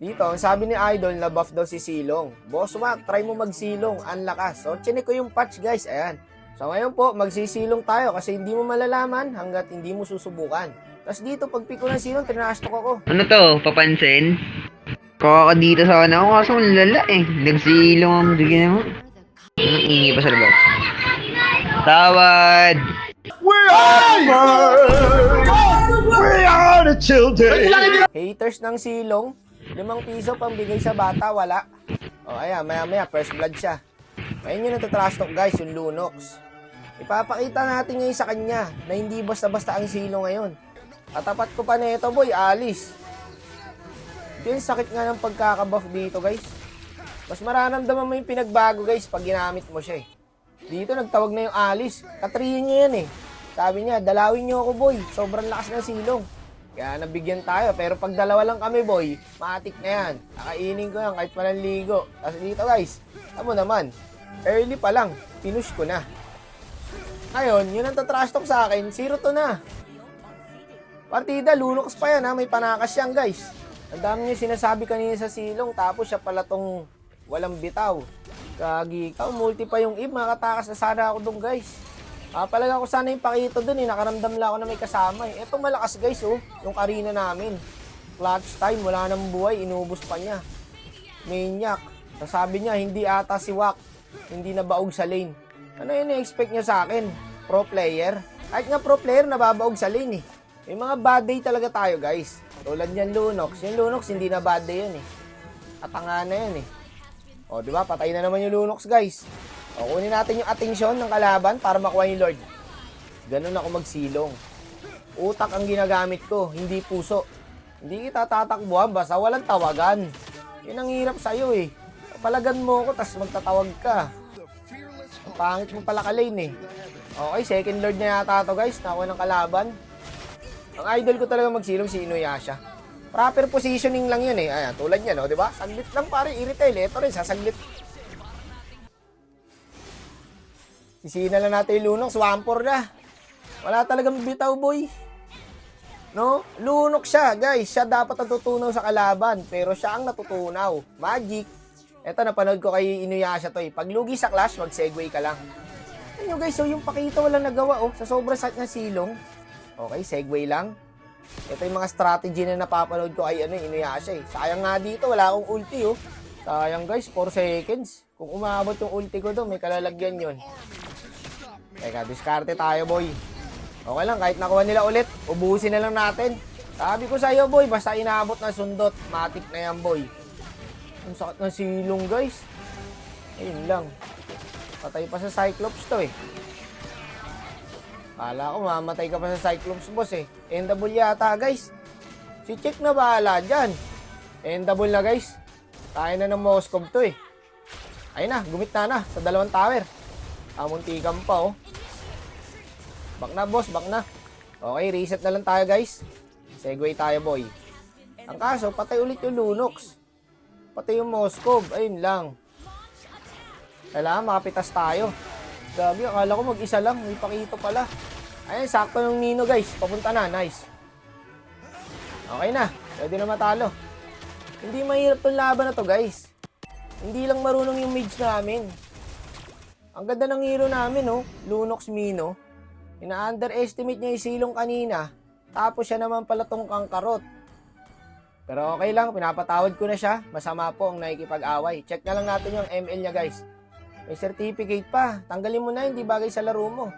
Dito, ang sabi ni Idol na buff daw si Silong. Boss Mac, try mo magsilong, ang lakas. So, chinik ko yung patch guys, ayan. So, ngayon po, magsisilong tayo kasi hindi mo malalaman hanggat hindi mo susubukan. Tapos dito, pag pick ko ng silong, trinastok ako. Ano to? Papansin? Kaka dito sana ako kaso ang lala eh. Nagsilong ang bigyan mo. Anong ingay pa sa labas? Tawad! We are the children. Haters ng silong, 5 piso pang bigay sa bata, wala. O, ayan, maya-maya, first blood siya. Ngayon yung natatrastok guys, yung Lunox. Ipapakita natin ngayon sa kanya na hindi basta-basta ang silong ngayon. Katapat ko pa nito boy, alis. Yung sakit nga ng pagkakabuff dito guys. Mas mararamdaman mo yung pinagbago guys pag ginamit mo siya eh. Dito nagtawag na yung alis. Katriyin niya yan eh. Sabi niya, dalawin niyo ako boy. Sobrang lakas ng silong. Kaya nabigyan tayo. Pero pag dalawa lang kami boy, matik na yan. Nakainin ko yan kahit walang ligo. Tapos dito guys, tamo naman. Early pa lang, pinush ko na. Ngayon, yun ang tatrash talk sa akin, 0-2 na. Partida, Lunox pa yan ha. May panakas yan guys. Ang dami niya sinasabi kanina sa silong, tapos siya pala tong walang bitaw. Kagi ka, multi pa yung Eve, makatakas na sana ako dun guys. Palaga ko sana yung pakito dun eh, nakaramdam lang ako na may kasama eh. Ito malakas guys oh, yung arena namin. Clutch time, wala nang buhay, inubos pa niya. Maniac, sasabi niya hindi ata si Wak, hindi nabaog sa lane. Ano yun i-expect niya sa akin? Pro player? Kahit nga pro player, nababaog sa lane eh. May mga bad day talaga tayo guys. Tulad yan Lunox. Yung Lunox hindi na bad day yan eh. Katanga na yan eh. O diba, patay na naman yung Lunox guys. O kunin natin yung atensyon ng kalaban para makuha yung Lord. Ganun ako magsilong. Utak ang ginagamit ko, hindi puso. Hindi kita tatakbuhan basta walang tawagan. Yun ang hirap sa'yo eh. Palagan mo ko tas magtatawag ka. Ang pangit mo pala ka-lane eh. Okay, second Lord na yata to guys. Nakuha ng kalaban. Ang idol ko talaga magsilong si Inuyasha. Proper positioning lang yun eh. Ayan, tulad yan, no? Diba? Saglit lang pare, i-retail. Ito rin, sasaglit. Sisina lang natin yung Lunox, Swampor na. Wala talagang bitaw, boy. No? Lunox siya, guys. Siya dapat natutunaw sa kalaban. Pero siya ang natutunaw. Magic. Ito, napanood ko kay Inuyasha to eh. Pag lugi sa clash, mag-segway ka lang. Ano guys, so yung pakita walang nagawa, oh. Sa sobrang sakit na silong. Okay, segway lang. Ito yung mga strategy na napapanood ko kay Inuyasha eh. Sayang nga dito, wala akong ulti oh. Sayang guys, 4 seconds. Kung umabot yung ulti ko doon, may kalalagyan yon. Teka, diskarte tayo boy. Okay lang, kahit nakuha nila ulit, ubusin na lang natin. Sabi ko sa'yo boy, basta inaabot na sundot, matik na yan boy. Ang sakit ng silong guys. Ayun lang. Patay pa sa Cyclops to eh. Kala ko mamatay ka pa sa Cyclops boss eh. Endable yata guys. Si Check na bahala dyan. Endable na guys. Kaya na ng Moskov to eh. Ayun na, gumit na sa 2 tower. Amuntikan pa oh. Back na boss, back na. Okay, reset na lang tayo guys. Segway tayo boy. Ang kaso, patay ulit yung Lunox. Patay yung Moskov. Ayun lang. Kailangan makapitas tayo. Gabi, akala ko mag-isa lang. May pakito pala. Ayun, sakto ng Nino guys. Papunta na, nice. Okay na, pwede na matalo. Hindi mahirap tong laban na to guys. Hindi lang marunong yung mage namin. Ang ganda ng hero namin oh. Lunox Mino. Ina-underestimate niya yung silong kanina. Tapos siya naman pala tong Kangkarot. Pero okay lang, pinapatawad ko na siya. Masama po ang nakikipag-away. Check na lang natin yung ML niya guys. May certificate pa. Tanggalin mo na, hindi bagay sa laro mo.